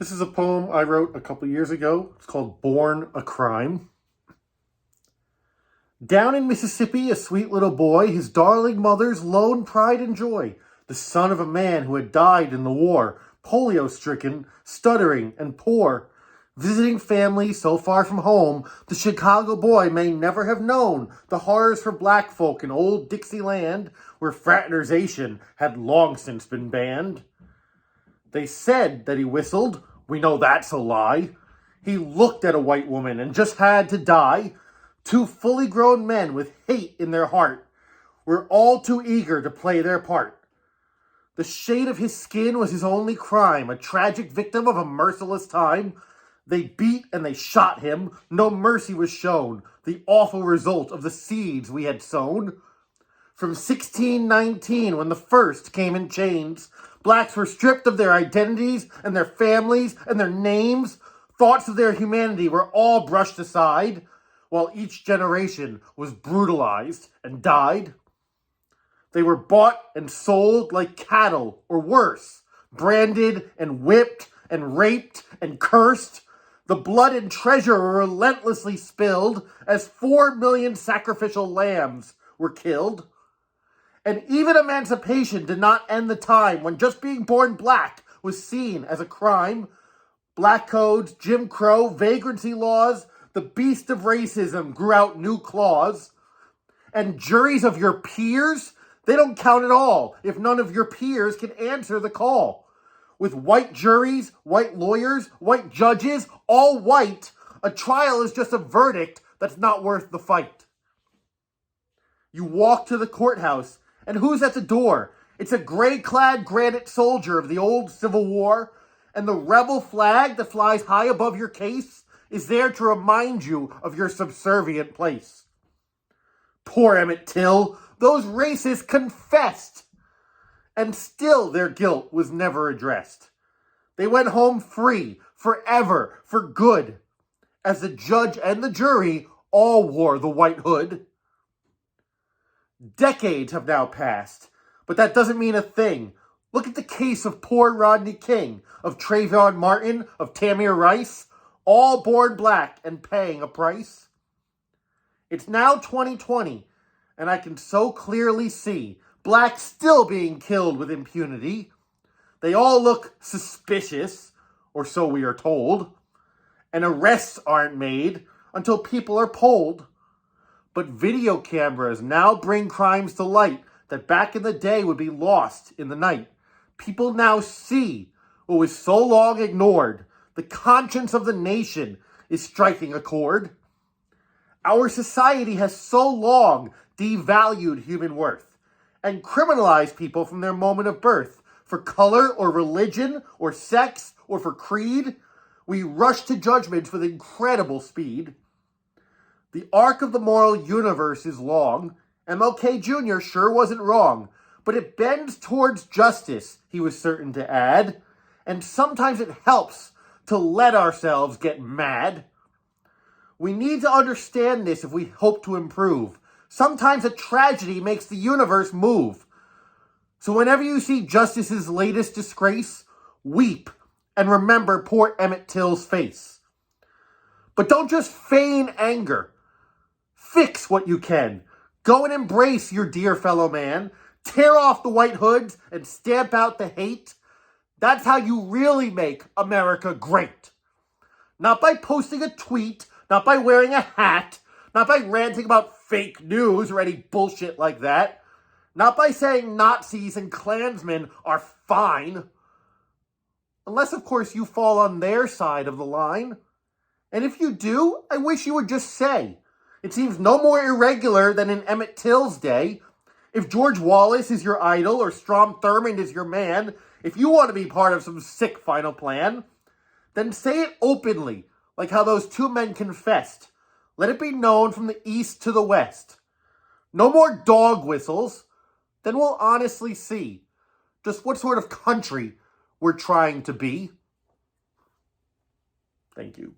This is a poem I wrote a couple years ago. It's called Born a Crime. Down in Mississippi, a sweet little boy, his darling mother's lone pride and joy, the son of a man who had died in the war, polio-stricken, stuttering, and poor. Visiting family so far from home, the Chicago boy may never have known the horrors for black folk in old Dixieland, where fraternization had long since been banned. They said that he whistled. We know that's a lie. He looked at a white woman and just had to die. Two fully grown men with hate in their heart were all too eager to play their part. The shade of his skin was his only crime, a tragic victim of a merciless time. They beat and they shot him. No mercy was shown, the awful result of the seeds we had sown. From 1619, when the first came in chains, blacks were stripped of their identities and their families and their names. Thoughts of their humanity were all brushed aside, while each generation was brutalized and died. They were bought and sold like cattle, or worse, branded and whipped and raped and cursed. The blood and treasure were relentlessly spilled as 4 million sacrificial lambs were killed. And even emancipation did not end the time when just being born black was seen as a crime. Black codes, Jim Crow, vagrancy laws, the beast of racism grew out new claws. And juries of your peers, they don't count at all if none of your peers can answer the call. With white juries, white lawyers, white judges, all white, a trial is just a verdict that's not worth the fight. You walk to the courthouse, and who's at the door? It's a gray-clad granite soldier of the old Civil War, and the rebel flag that flies high above your case is there to remind you of your subservient place. Poor Emmett Till, those racists confessed, and still their guilt was never addressed. They went home free, forever, for good, as the judge and the jury all wore the white hood. Decades have now passed, but that doesn't mean a thing. Look at the case of poor Rodney King, of Trayvon Martin, of Tamir Rice, all born black and paying a price. It's now 2020, and I can so clearly see blacks still being killed with impunity. They all look suspicious, or so we are told, and arrests aren't made until people are polled. But video cameras now bring crimes to light that back in the day would be lost in the night. People now see what was so long ignored. The conscience of the nation is striking a chord. Our society has so long devalued human worth and criminalized people from their moment of birth for color or religion or sex or for creed. We rush to judgments with incredible speed. The arc of the moral universe is long. MLK Jr. sure wasn't wrong, but it bends towards justice, he was certain to add, and sometimes it helps to let ourselves get mad. We need to understand this if we hope to improve. Sometimes a tragedy makes the universe move. So whenever you see justice's latest disgrace, weep and remember poor Emmett Till's face. But don't just feign anger. Fix what you can. Go and embrace your dear fellow man. Tear off the white hoods and stamp out the hate. That's how you really make America great. Not by posting a tweet, not by wearing a hat, not by ranting about fake news or any bullshit like that. Not by saying Nazis and Klansmen are fine. Unless, of course, you fall on their side of the line. And if you do, I wish you would just say. It seems no more irregular than in Emmett Till's day. If George Wallace is your idol or Strom Thurmond is your man, if you want to be part of some sick final plan, then say it openly, like how those two men confessed. Let it be known from the east to the west. No more dog whistles. Then we'll honestly see just what sort of country we're trying to be. Thank you.